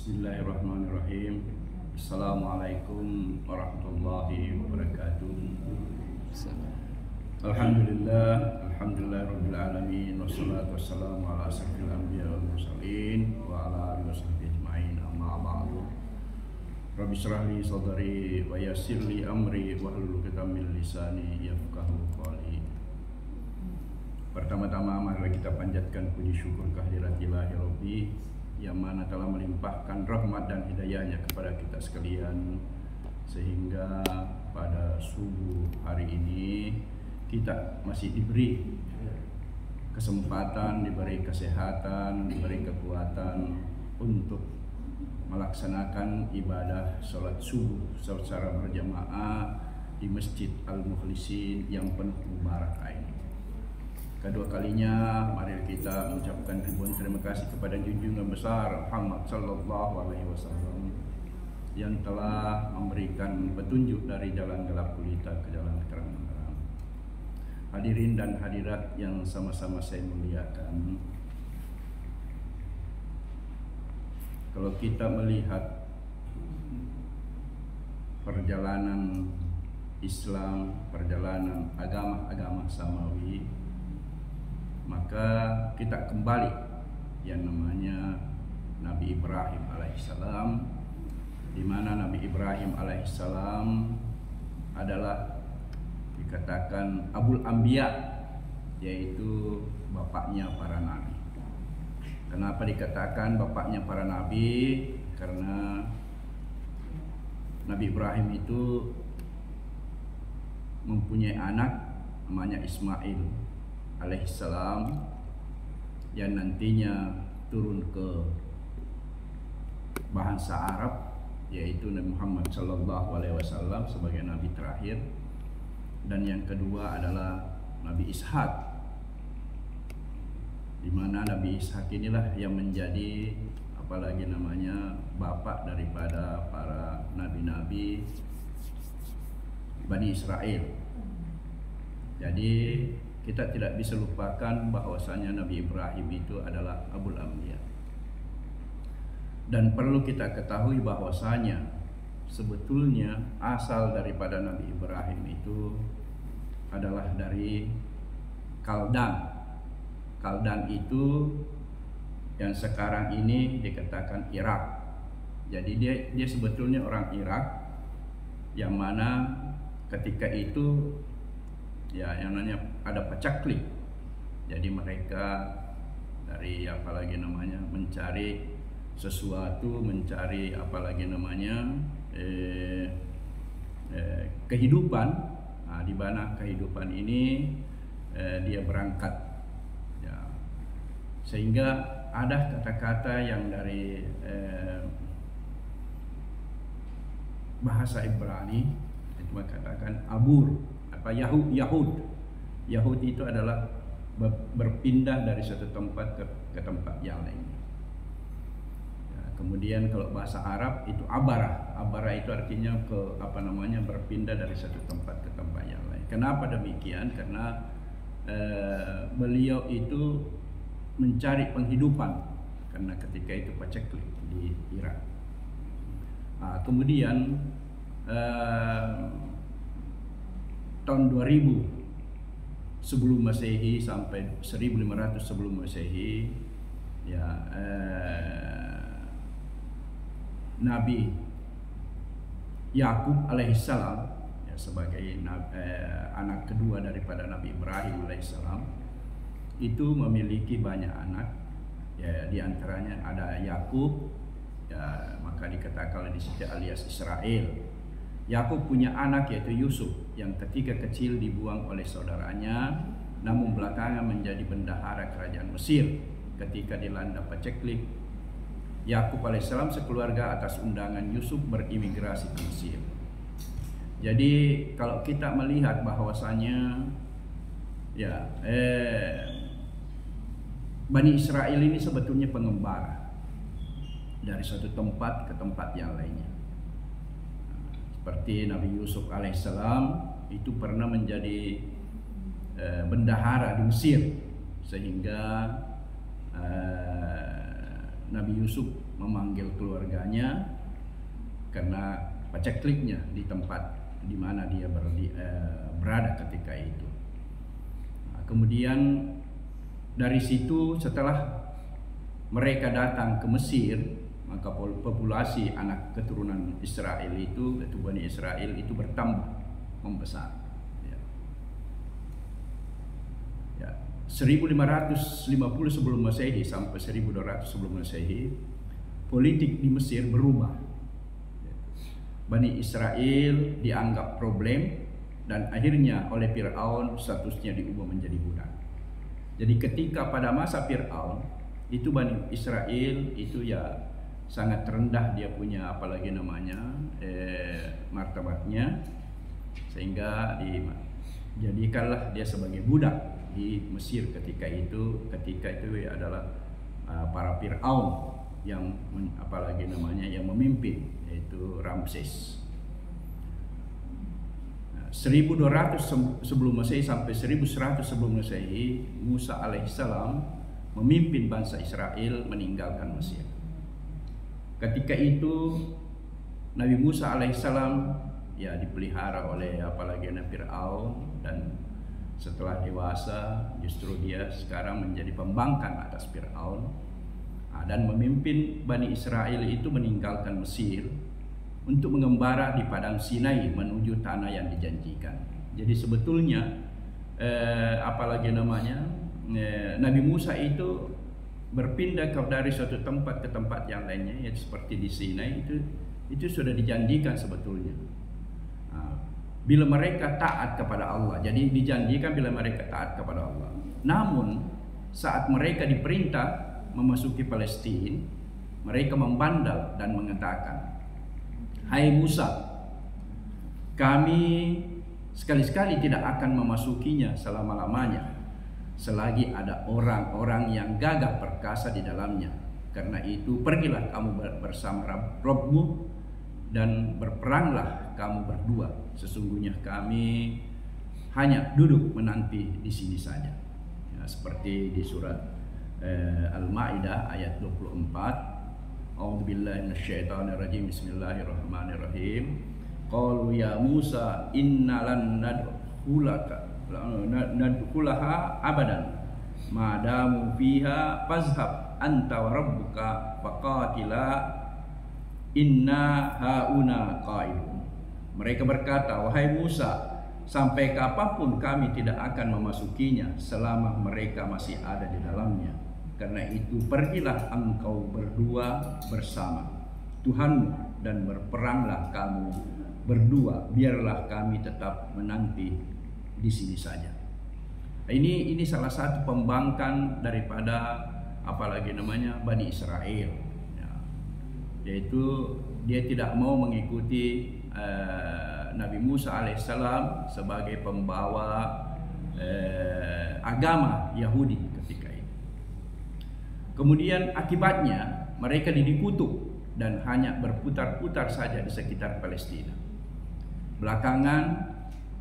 Bismillahirrahmanirrahim. Assalamualaikum warahmatullahi wabarakatuh. Alhamdulillahirabbil alamin wassalatu wassalamu ala asyrofil anbiya'i wal mursalin wa ala alihi washabbihi ajmain, amma ba'du. Rabbi shrah li sadri wa yassir li amri wahlul 'uqdatam min lisani yafqahu qawli. Pertama-tama mari kita panjatkan puji syukur kehadirat Ilahi Rabbi yang mana telah melimpahkan rahmat dan hidayahnya kepada kita sekalian, sehingga pada subuh hari ini kita masih diberi kesempatan, diberi kesehatan, diberi kekuatan untuk melaksanakan ibadah sholat subuh secara berjamaah di Masjid Al-Mukhlisin yang penuh mubarakah ini. Kedua kalinya mari kita mengucapkan ribuan terima kasih kepada junjungan besar Muhammad sallallahu alaihi wasallam yang telah memberikan petunjuk dari jalan gelap gulita ke jalan terang benderang. Hadirin dan hadirat yang sama-sama saya muliakan, kalau kita melihat perjalanan Islam, perjalanan agama-agama samawi, maka kita kembali yang namanya Nabi Ibrahim alaihissalam, di mana Nabi Ibrahim alaihissalam adalah dikatakan Abul Anbiya, yaitu bapaknya para nabi. Kenapa dikatakan bapaknya para nabi? Karena Nabi Ibrahim itu mempunyai anak namanya Ismail alaihissalam yang nantinya turun ke bahasa Arab, yaitu Nabi Muhammad sallallahu alaihi wasallam sebagai nabi terakhir. Dan yang kedua adalah Nabi Ishak, di mana Nabi Ishak inilah yang menjadi apalagi namanya bapak daripada para nabi-nabi Bani Israel. Jadi kita tidak bisa lupakan bahwasanya Nabi Ibrahim itu adalah Abul Anbiya. Dan perlu kita ketahui bahwasanya sebetulnya asal daripada Nabi Ibrahim itu adalah dari Kaldan. Kaldan itu yang sekarang ini dikatakan Irak. Jadi dia sebetulnya orang Irak, yang mana ketika itu ya yang namanya ada pacaklik. Jadi mereka dari apalagi namanya mencari sesuatu, mencari apalagi namanya kehidupan. Nah, di mana kehidupan ini dia berangkat ya. Sehingga ada kata-kata yang dari bahasa Ibrani itu mengatakan abur, Yahud itu adalah berpindah dari satu tempat ke tempat yang lain. Ya, kemudian kalau bahasa Arab itu abara itu artinya berpindah dari satu tempat ke tempat yang lain. Kenapa demikian? Karena beliau itu mencari penghidupan karena ketika itu paceklik di Irak. Kemudian tahun 2000 sebelum Masehi sampai 1500 sebelum Masehi ya, Nabi Yakub alaihissalam ya, sebagai anak kedua daripada Nabi Ibrahim alaihissalam itu memiliki banyak anak ya, di antaranya ada Yakub ya, maka dikatakan di situ alias Israel. Yakub punya anak yaitu Yusuf yang ketika kecil dibuang oleh saudaranya, namun belakangan menjadi bendahara kerajaan Mesir ketika dilanda paceklik. Yakub alaihissalam sekeluarga atas undangan Yusuf berimigrasi ke Mesir. Jadi kalau kita melihat bahwasanya ya Bani Israel ini sebetulnya pengembara dari suatu tempat ke tempat yang lainnya. Seperti Nabi Yusuf alaihissalam itu pernah menjadi bendahara di Mesir, sehingga Nabi Yusuf memanggil keluarganya karena pacekliknya di tempat di mana dia berada ketika itu. Nah, kemudian dari situ setelah mereka datang ke Mesir, maka populasi anak keturunan Israel itu, yaitu Bani Israel itu bertambah, membesar. 1550 sebelum Masehi sampai 1200 sebelum Masehi, politik di Mesir berubah. Bani Israel dianggap problem dan akhirnya oleh Fir'aun statusnya diubah menjadi budak. Jadi ketika pada masa Fir'aun itu Bani Israel itu ya sangat rendah dia punya apalagi namanya martabatnya, sehingga dijadikanlah dia sebagai budak di Mesir ketika itu adalah para Fir'aun yang apalagi namanya yang memimpin, yaitu Ramses. 1200 sebelum Masehi sampai 1100 sebelum Masehi, Musa alaihissalam memimpin bangsa Israel meninggalkan Mesir. Ketika itu Nabi Musa alaihissalam ya dipelihara oleh apalagi Fir'aun, dan setelah dewasa justru dia sekarang menjadi pembangkang atas Fir'aun, dan memimpin Bani Israel itu meninggalkan Mesir untuk mengembara di padang Sinai menuju tanah yang dijanjikan. Jadi sebetulnya apalagi namanya Nabi Musa itu berpindah dari suatu tempat ke tempat yang lainnya, ya, seperti di Sinai itu sudah dijanjikan sebetulnya. Bila mereka taat kepada Allah, jadi dijanjikan bila mereka taat kepada Allah. Namun saat mereka diperintah memasuki Palestina, mereka membandel dan mengatakan, "Hai Musa, kami sekali-sekali tidak akan memasukinya selama-lamanya selagi ada orang-orang yang gagah perkasa di dalamnya. Karena itu pergilah kamu bersama Rabbmu dan berperanglah kamu berdua. Sesungguhnya kami hanya duduk menanti di sini saja." Ya, seperti di surat Al-Maidah ayat 24. A'udzubillahi minasyaitonirrajim. Bismillahirrahmanirrahim. Qalu ya Musa inna lan nadkhulaha abadan madamu fiha fazhab anta wa rabbuka faqatila inna hauna qa'idun. Mereka berkata, "Wahai Musa, sampai kapanpun kami tidak akan memasukinya selama mereka masih ada di dalamnya. Karena itu pergilah engkau berdua bersama Tuhanmu dan berperanglah kamu berdua, biarlah kami tetap menanti di sini saja." Ini salah satu pembangkang daripada apalagi namanya Bani Israel, ya, yaitu dia tidak mau mengikuti Nabi Musa alaihissalam sebagai pembawa agama Yahudi ketika itu. Kemudian akibatnya mereka dikutuk dan hanya berputar-putar saja di sekitar Palestina. Belakangan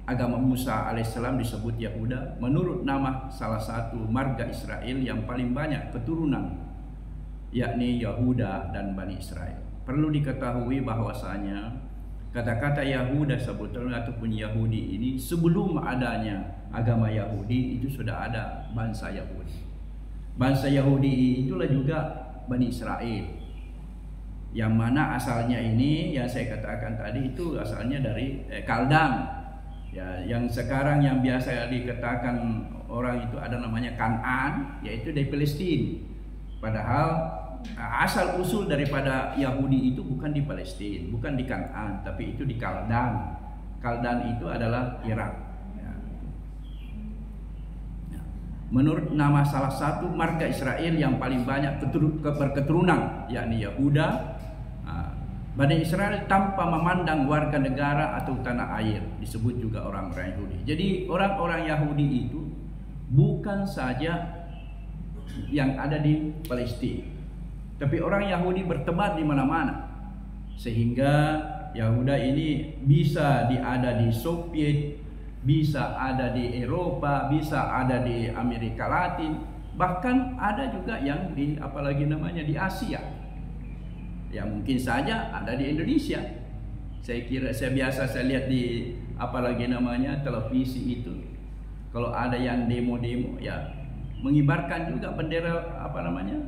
agama Musa alaihissalam disebut Yahuda menurut nama salah satu marga Israel yang paling banyak keturunan, yakni Yahuda dan Bani Israel. Perlu diketahui bahwasanya kata-kata Yahuda sebetulnya ataupun Yahudi ini sebelum adanya agama Yahudi itu sudah ada bangsa Yahudi. Bangsa Yahudi itulah juga Bani Israel, yang mana asalnya ini yang saya katakan tadi itu asalnya dari Kaldam, ya, yang sekarang yang biasa dikatakan orang itu ada namanya Kan'an, yaitu dari Palestina. Padahal asal usul daripada Yahudi itu bukan di Palestina, bukan di Kan'an, tapi itu di Kaldam. Kaldam itu adalah Irak. Menurut nama salah satu marga Israel yang paling banyak berketurunan, yakni Yahuda, Bani Israel tanpa memandang warga negara atau tanah air disebut juga orang-orang Yahudi. Jadi orang-orang Yahudi itu bukan saja yang ada di Palestina, tapi orang Yahudi bertebar di mana-mana, sehingga Yahuda ini bisa ada di Soviet, bisa ada di Eropa, bisa ada di Amerika Latin, Bahkan ada juga yang di apalagi namanya di Asia. Ya mungkin saja ada di Indonesia. Saya biasa saya lihat di apalagi namanya televisi itu. Kalau ada yang demo-demo ya mengibarkan juga bendera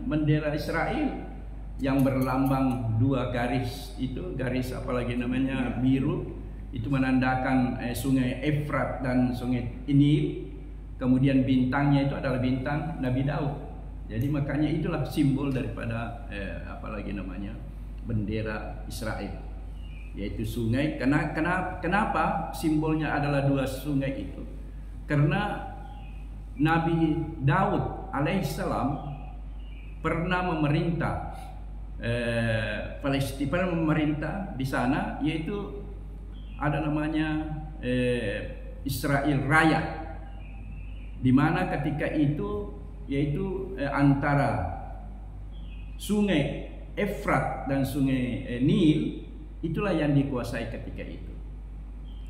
bendera Israel yang berlambang dua garis itu, garis apalagi namanya biru, itu menandakan sungai Efrat dan sungai Nil. Kemudian bintangnya itu adalah bintang Nabi Daud. Jadi makanya itulah simbol daripada apalagi namanya bendera Israel, yaitu sungai. Kenapa simbolnya adalah dua sungai itu? Karena Nabi Daud alaihissalam pernah memerintah Palestina, pernah memerintah di sana, yaitu ada namanya Israel Raya, di mana ketika itu yaitu antara sungai Efrat dan sungai Nil itulah yang dikuasai ketika itu.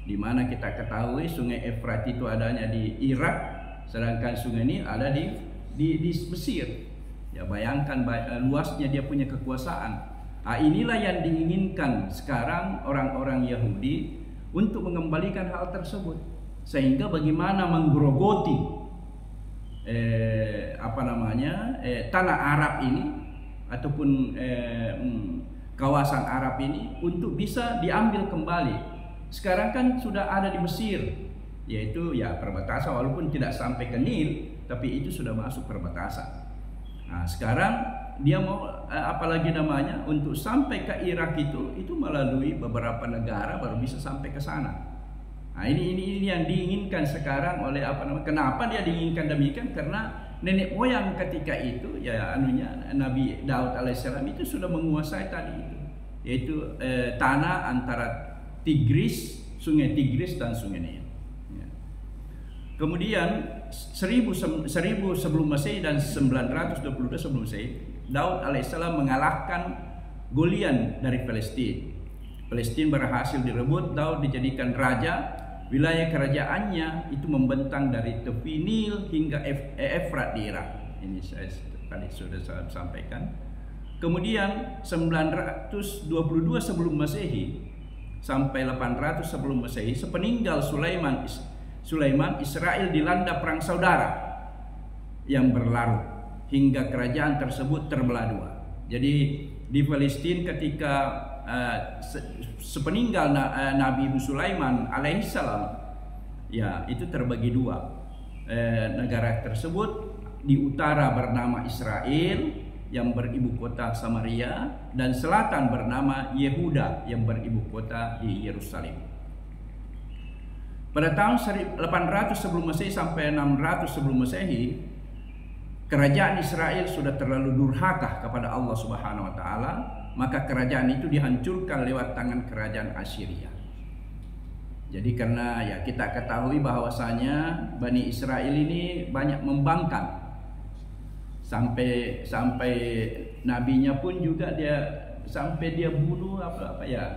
Di mana kita ketahui sungai Efrat itu adanya di Irak, sedangkan sungai Nil ada di Mesir. Ya bayangkan luasnya dia punya kekuasaan. Nah, inilah yang diinginkan sekarang orang-orang Yahudi untuk mengembalikan hal tersebut. Sehingga bagaimana menggerogoti tanah Arab ini ataupun kawasan Arab ini untuk bisa diambil kembali. Sekarang kan sudah ada di Mesir, yaitu ya perbatasan, walaupun tidak sampai ke Nil, tapi itu sudah masuk perbatasan. Nah, sekarang dia mau apalagi namanya untuk sampai ke Irak itu melalui beberapa negara baru bisa sampai ke sana. Nah, ini yang diinginkan sekarang oleh kenapa dia diinginkan demikian? Karena nenek moyang ketika itu ya Nabi Daud alaihissalam itu sudah menguasai tadi itu, yaitu tanah antara Tigris, sungai Tigris dan sungai Nil. Ya. Kemudian 1000 sebelum Masehi dan 922 sebelum Masehi, Daud alaihissalam mengalahkan Goliat dari Palestina. Palestina berhasil direbut, Daud dijadikan raja. Wilayah kerajaannya itu membentang dari tepi Nil hingga Efrat di Irak. Ini saya tadi sudah sampaikan. Kemudian 922 sebelum Masehi sampai 800 sebelum Masehi, sepeninggal Sulaiman, Israel dilanda perang saudara yang berlarut hingga kerajaan tersebut terbelah dua. Jadi di Palestina ketika sepeninggal Nabi Sulaiman alaihissalam, ya itu terbagi dua. Negara tersebut di utara bernama Israel yang beribu kota Samaria, dan selatan bernama Yehuda yang beribu kota di Yerusalem. Pada tahun 800 sebelum Masehi sampai 600 sebelum Masehi, kerajaan Israel sudah terlalu durhaka kepada Allah Subhanahu wa taala, maka kerajaan itu dihancurkan lewat tangan kerajaan Assyria. Jadi karena ya kita ketahui bahwasanya Bani Israel ini banyak membangkang, sampai nabinya pun juga sampai dia bunuh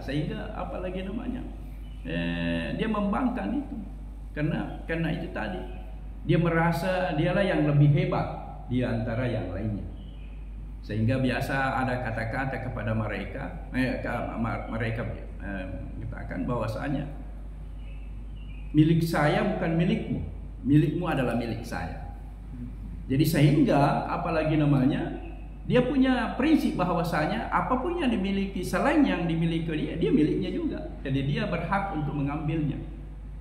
sehingga apalagi namanya dia membangkang itu karena itu tadi dia merasa dialah yang lebih hebat di antara yang lainnya, sehingga biasa ada kata-kata kepada mereka katakan bahwasanya milik saya bukan milikmu, milikmu adalah milik saya. Jadi sehingga apalagi namanya dia punya prinsip bahwasanya apapun yang dimiliki selain yang dimiliki dia miliknya juga. Jadi dia berhak untuk mengambilnya.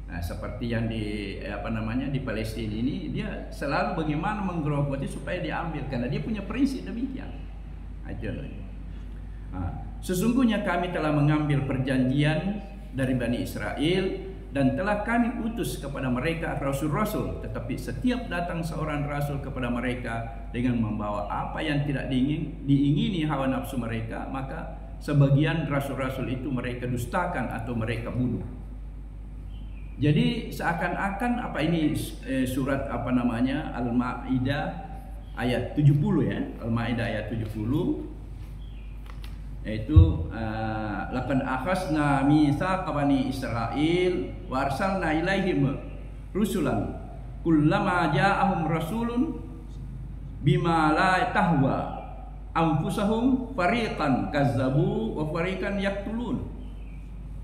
Nah, seperti yang di di Palestina ini, dia selalu bagaimana menggerogoti supaya diambil karena dia punya prinsip demikian. Nah, sesungguhnya kami telah mengambil perjanjian dari Bani Israel dan telah kami utus kepada mereka rasul-rasul, tetapi setiap datang seorang rasul kepada mereka dengan membawa apa yang tidak diingini hawa nafsu mereka, maka sebagian rasul-rasul itu mereka dustakan atau mereka bunuh. Jadi seakan-akan surat Al-Maidah ayat 70 ya, Al-Maidah ayat 70, yaitu laqad akhasna mitsaqa bani Israil wa arsalna ilaihim rusulan kullama ja'ahum rasulun bima la tahwa anfusahum fariqan kazzabu wa fariqan yaqtulun.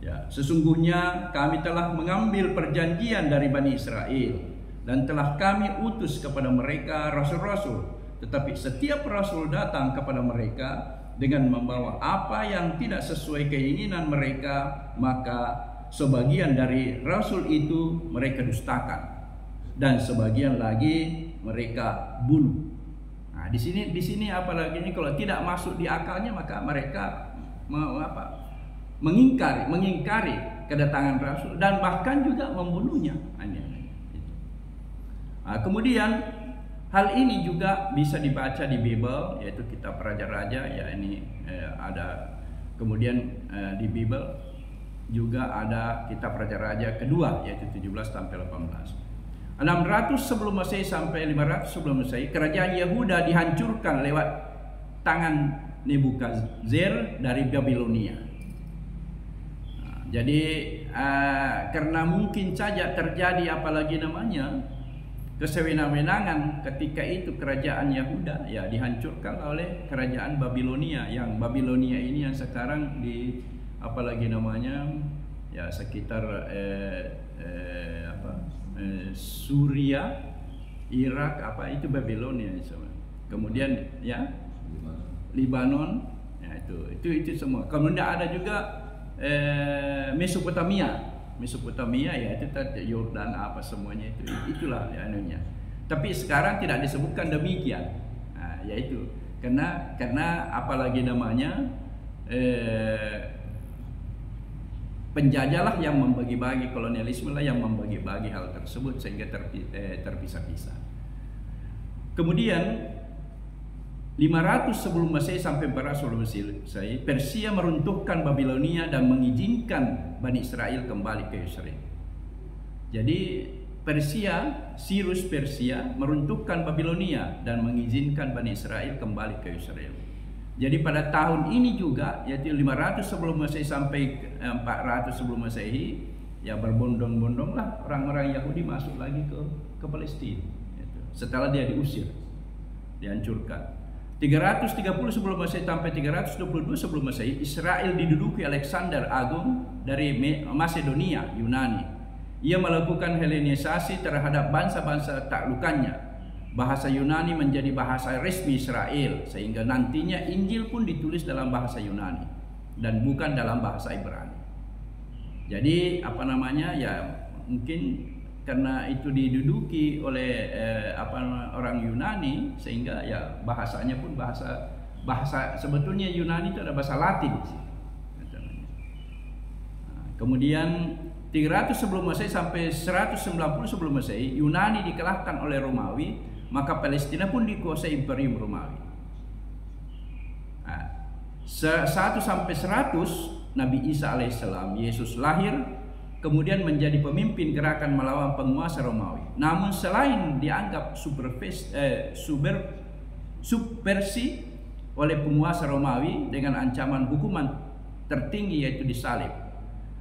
Ya, sesungguhnya kami telah mengambil perjanjian dari Bani Israel dan telah kami utus kepada mereka rasul-rasul, tetapi setiap rasul datang kepada mereka dengan membawa apa yang tidak sesuai keinginan mereka, maka sebagian dari rasul itu mereka dustakan dan sebagian lagi mereka bunuh. Nah, di sini apalagi ini kalau tidak masuk di akalnya, maka mereka mengingkari kedatangan rasul dan bahkan juga membunuhnya. Nah, kemudian hal ini juga bisa dibaca di Bible, yaitu kitab Raja-Raja. Ya, ini ada. Kemudian di Bible juga ada kitab Raja-Raja kedua, yaitu 17 sampai 18. 600 sebelum Masehi sampai 500 sebelum Masehi, kerajaan Yehuda dihancurkan lewat tangan Nebukadnezar dari Babilonia. Nah, jadi karena mungkin saja terjadi apalagi namanya kesewenang-wenangan ketika itu kerajaan Yehuda ya dihancurkan oleh kerajaan Babilonia, yang Babilonia ini yang sekarang di apalagi namanya ya sekitar Suria, Irak, apa itu Babilonia. Kemudian ya Libanon, ya itu semua. Kemudian ada juga Mesopotamia ya itu Yordan apa semuanya itulah ya anunya. Tapi sekarang tidak disebutkan demikian. Nah, yaitu karena apalagi namanya penjajahlah yang membagi-bagi, kolonialisme lah yang membagi-bagi hal tersebut sehingga terpisah-pisah. Kemudian 500 sebelum Masehi sampai 400 sebelum Masehi, Persia meruntuhkan Babilonia dan mengizinkan Bani Israel kembali ke Israel. Jadi Cyrus Persia meruntuhkan Babilonia dan mengizinkan Bani Israel kembali ke Israel. Jadi pada tahun ini juga, yaitu 500 sebelum Masehi sampai 400 sebelum Masehi, ya berbondong-bondonglah orang-orang Yahudi masuk lagi ke Palestina. Setelah dia diusir, dihancurkan. 330 sebelum Masehi sampai 322 sebelum Masehi, Israel diduduki Alexander Agung dari Masedonia, Yunani. Ia melakukan Helenisasi terhadap bangsa-bangsa taklukannya. Bahasa Yunani menjadi bahasa resmi Israel, sehingga nantinya Injil pun ditulis dalam bahasa Yunani dan bukan dalam bahasa Ibrani. Jadi apa namanya ya mungkin karena itu diduduki oleh orang Yunani, sehingga ya bahasanya pun bahasa sebetulnya Yunani itu ada bahasa Latin. Nah, kemudian 300 sebelum Masehi sampai 190 sebelum Masehi, Yunani dikalahkan oleh Romawi, maka Palestina pun dikuasai Imperium Romawi. Nah, 1 sampai 100 Nabi Isa alaihissalam, Yesus lahir, kemudian menjadi pemimpin gerakan melawan penguasa Romawi. Namun selain dianggap subversi oleh penguasa Romawi dengan ancaman hukuman tertinggi yaitu disalib,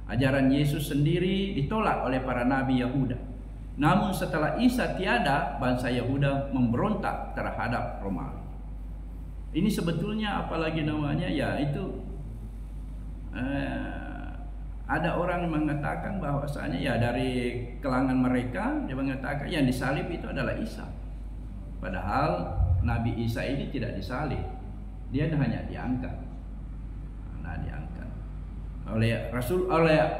ajaran Yesus sendiri ditolak oleh para nabi Yahuda. Namun setelah Isa tiada, bangsa Yahuda memberontak terhadap Romawi. Ini sebetulnya apalagi namanya ya itu ada orang yang mengatakan bahwasanya ya dari kalangan mereka dia mengatakan yang disalib itu adalah Isa. Padahal Nabi Isa ini tidak disalib, dia hanya diangkat. Nah, diangkat oleh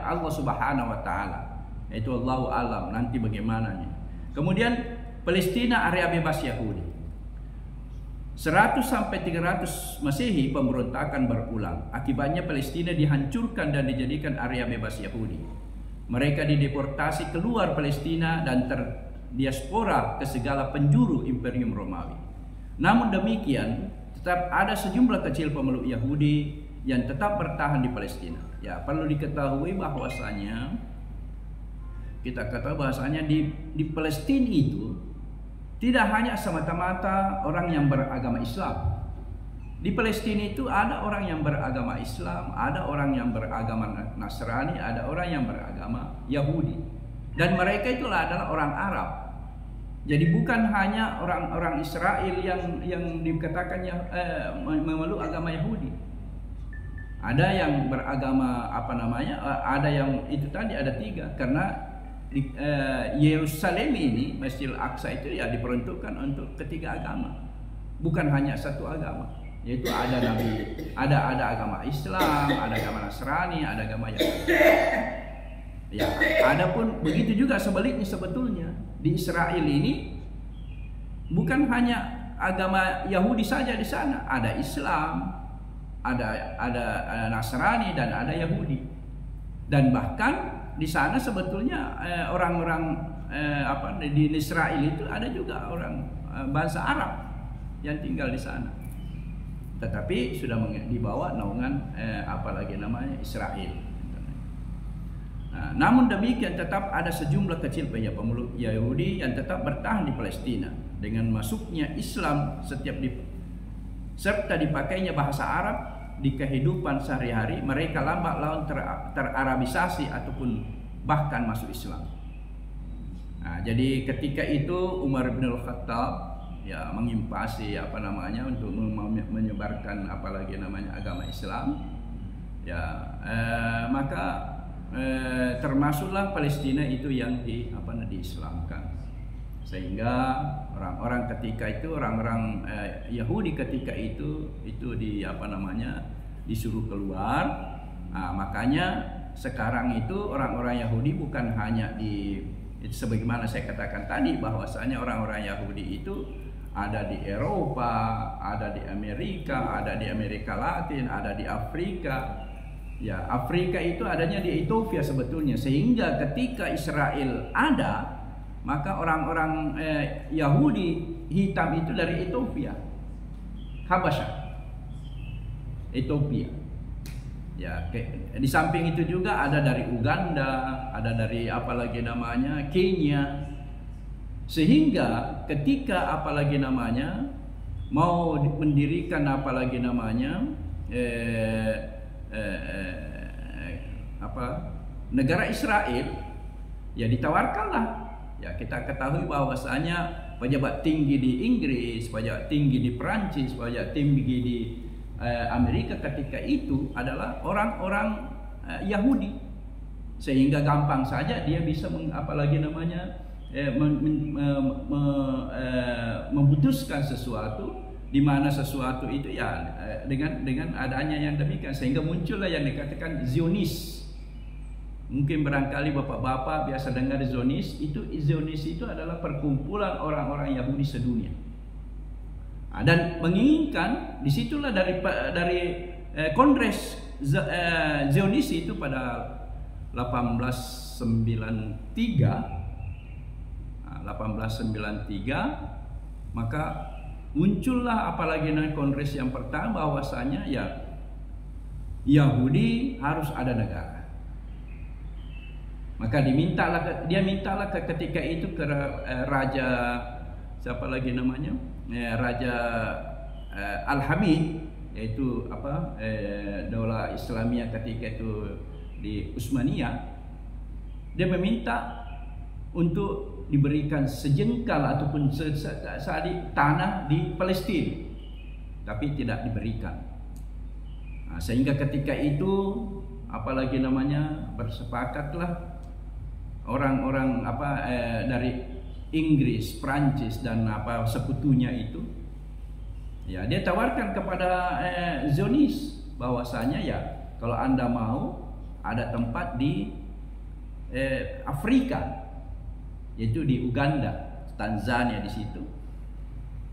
Allah Subhanahu wa taala. Itu Allahu alam nanti bagaimana nih. Kemudian Palestina area bebas Yahudi. 100 sampai 300 Masehi pemberontakan berulang. Akibatnya Palestina dihancurkan dan dijadikan area bebas Yahudi. Mereka dideportasi keluar Palestina dan terdiaspora ke segala penjuru Imperium Romawi. Namun demikian, tetap ada sejumlah kecil pemeluk Yahudi yang tetap bertahan di Palestina. Ya, perlu diketahui bahwasanya di Palestina itu tidak hanya semata-mata orang yang beragama Islam. Di Palestina itu ada orang yang beragama Islam, ada orang yang beragama Nasrani, ada orang yang beragama Yahudi. Dan mereka itulah adalah orang Arab. Jadi bukan hanya orang-orang Israel yang dikatakannya memeluk agama Yahudi. Ada yang beragama ada yang itu tadi ada 3 karena Yerusalem ini Masjidil Aqsa itu ya diperuntukkan untuk ketiga agama, bukan hanya satu agama, yaitu ada agama Islam, ada agama Nasrani, ada agama Yahudi. Ya, adapun begitu juga sebaliknya sebetulnya di Israel ini bukan hanya agama Yahudi saja di sana, ada Islam, ada Nasrani dan ada Yahudi. Dan bahkan di sana sebetulnya orang-orang di Israel itu ada juga orang bangsa Arab yang tinggal di sana. Tetapi sudah dibawa naungan Israel. Nah, namun demikian tetap ada sejumlah kecil pemeluk Yahudi yang tetap bertahan di Palestina dengan masuknya Islam serta dipakainya bahasa Arab di kehidupan sehari-hari. Mereka lambat laun terarabisasi ataupun bahkan masuk Islam. Nah, jadi ketika itu Umar bin Khattab ya mengimpasi untuk menyebarkan agama Islam. Ya, maka termasuklah Palestina itu yang diislamkan, sehingga orang-orang ketika itu orang-orang Yahudi ketika itu disuruh keluar. Nah, makanya sekarang itu orang-orang Yahudi bukan hanya sebagaimana saya katakan tadi bahwasanya orang-orang Yahudi itu ada di Eropa, ada di Amerika, ada di Amerika Latin, ada di Afrika. Ya, Afrika itu adanya di Ethiopia sebetulnya, sehingga ketika Israel ada, maka orang-orang Yahudi hitam itu dari Ethiopia, Habasyah, Ethiopia. Ya, di samping itu juga ada dari Uganda, ada dari Kenya. Sehingga ketika mau mendirikan negara Israel, ya ditawarkanlah. Ya, kita ketahui bahwasanya pejabat tinggi di Inggris, pejabat tinggi di Perancis, pejabat tinggi di Amerika ketika itu adalah orang-orang Yahudi, sehingga gampang saja dia bisa memutuskan sesuatu, di mana sesuatu itu ya dengan adanya yang demikian, sehingga muncullah yang dikatakan Zionis. Mungkin barangkali bapak-bapak biasa dengar Zionis itu adalah perkumpulan orang-orang Yahudi sedunia. Dan menginginkan disitulah dari kongres Zionis itu pada 1893, maka muncullah kongres yang pertama bahwasanya ya Yahudi harus ada negara. Maka dia mintalah ketika itu ke raja Raja Al-Hamid, yaitu Daulah Islamiyah ketika itu di Utsmaniyah. Dia meminta untuk diberikan sejengkal ataupun tanah di Palestina, tapi tidak diberikan. Nah, sehingga ketika itu bersepakatlah orang-orang dari Inggris, Prancis dan sekutunya itu, ya dia tawarkan kepada Zionis bahwasanya ya kalau Anda mau ada tempat di Afrika, yaitu di Uganda, Tanzania. Di situ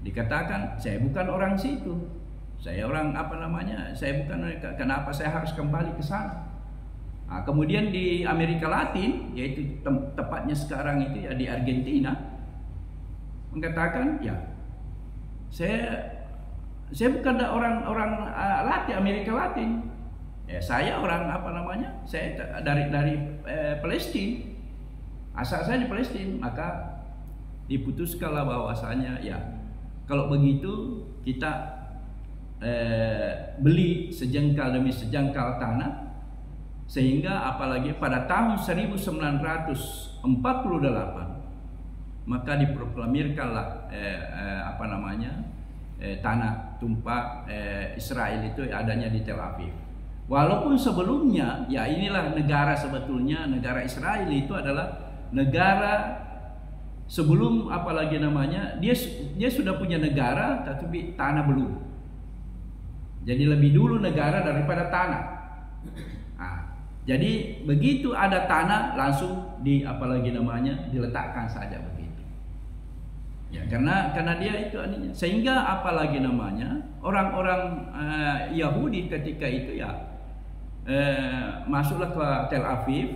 dikatakan saya bukan orang situ, saya orang saya bukan, kenapa saya harus kembali ke sana. Nah, kemudian di Amerika Latin, yaitu tepatnya sekarang itu ya di Argentina, mengatakan ya saya bukan orang Latin, Amerika Latin. Ya, saya orang saya dari Palestina, asal saya di Palestina. Maka diputuskanlah bahwasanya ya kalau begitu kita beli sejengkal demi sejengkal tanah, sehingga apalagi pada tahun 1948 maka diproklamirkanlah tanah tumpah Israel itu adanya di Tel Aviv. Walaupun sebelumnya ya inilah negara, sebetulnya negara Israel itu adalah negara sebelum dia sudah punya negara tapi tanah belum. Jadi lebih dulu negara daripada tanah. Jadi begitu ada tanah langsung diletakkan saja begitu. Ya, karena dia itu sehingga orang-orang Yahudi ketika itu ya masuklah ke Tel Aviv.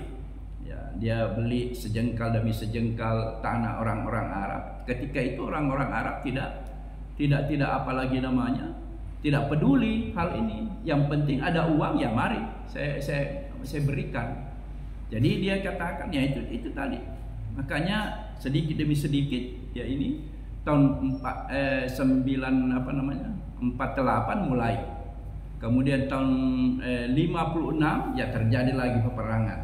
Ya, dia beli sejengkal demi sejengkal tanah orang-orang Arab. Ketika itu orang-orang Arab tidak tidak peduli hal ini. Yang penting ada uang, ya mari saya berikan. Jadi dia katakan ya itu tadi. Makanya sedikit demi sedikit ya ini tahun 48 mulai. Kemudian tahun 56 ya terjadi lagi peperangan.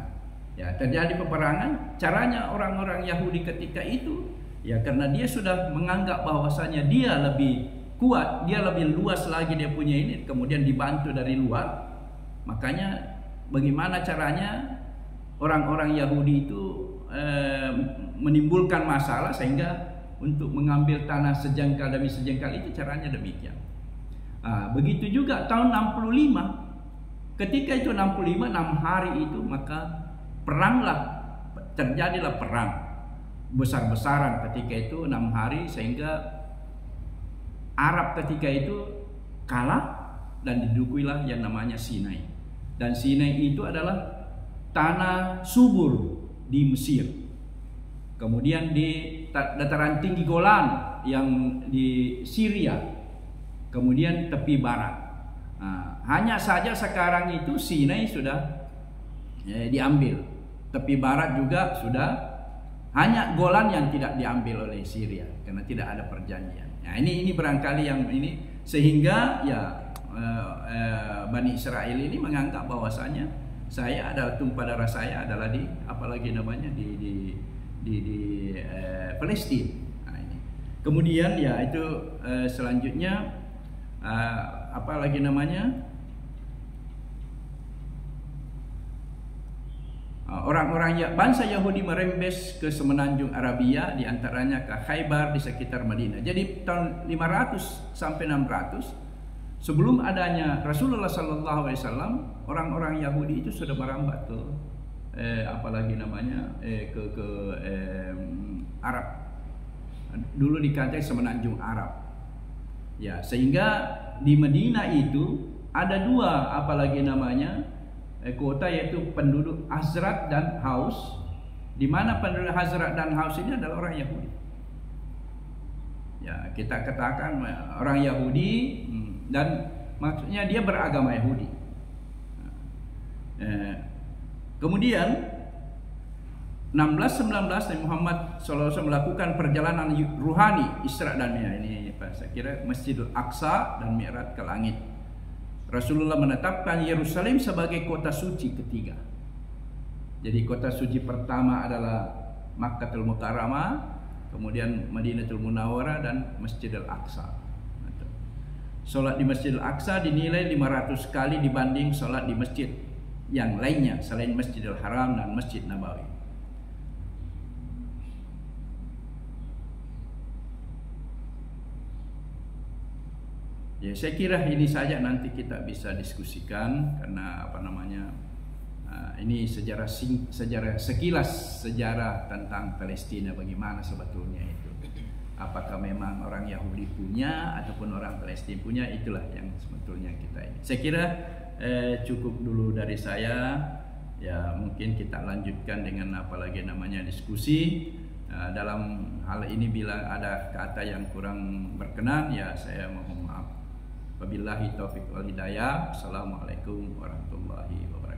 Ya, terjadi peperangan. Caranya orang-orang Yahudi ketika itu ya karena dia sudah menganggap bahwasanya dia lebih kuat, dia lebih luas lagi dia punya ini, kemudian dibantu dari luar. Makanya bagaimana caranya orang-orang Yahudi itu menimbulkan masalah sehingga untuk mengambil tanah sejengkal demi sejengkal itu caranya demikian. Begitu juga tahun 65, ketika itu 65 6 hari itu maka terjadilah perang besar-besaran ketika itu 6 hari sehingga Arab ketika itu kalah dan didukuilah yang namanya Sinai. Dan Sinai itu adalah tanah subur di Mesir. Kemudian di dataran tinggi Golan yang di Syria. Kemudian tepi barat. Hanya saja sekarang itu Sinai sudah diambil. Tepi barat juga sudah, hanya Golan yang tidak diambil oleh Syria karena tidak ada perjanjian. Nah, ini barangkali yang ini sehingga ya Bani Israel ini menganggap bahwasanya saya adalah tumpah darah saya adalah di Palestina. Nah, ini. Kemudian ya itu selanjutnya orang-orang bangsa Yahudi merembes ke semenanjung Arabia, diantaranya ke Khaybar di sekitar Madinah. Jadi tahun 500 sampai 600 sebelum adanya Rasulullah SAW, orang-orang Yahudi itu sudah merambat ke Arab. Dulu dikatakan semenanjung Arab. Ya, sehingga di Madinah itu ada dua kota, yaitu penduduk Hazrat dan Haus, di mana penduduk Hazrat dan Haus ini adalah orang Yahudi. Ya, kita katakan orang Yahudi dan maksudnya dia beragama Yahudi. Kemudian 16-19 Nabi Muhammad SAW melakukan perjalanan ruhani Isra dan Mi'raj. Ini saya kira Masjidil Aqsa dan Mi'raj ke langit. Rasulullah menetapkan Yerusalem sebagai kota suci ketiga. Jadi kota suci pertama adalah Makkatul Mukarramah, kemudian Madinatul Munawwarah dan Masjidil Aqsa. Salat di Masjidil Aqsa dinilai 500 kali dibanding salat di masjid yang lainnya selain Masjidil Haram dan Masjid Nabawi. Ya, saya kira ini saja nanti kita bisa diskusikan karena ini sekilas sejarah tentang Palestina, bagaimana sebetulnya itu. Apakah memang orang Yahudi punya ataupun orang Palestina punya, itulah yang sebetulnya kita ini. Saya kira cukup dulu dari saya. Ya, mungkin kita lanjutkan dengan diskusi. Dalam hal ini bila ada kata yang kurang berkenan, ya saya mohon maaf. Wabillahi taufiq wal hidayah. Assalamualaikum warahmatullahi wabarakatuh.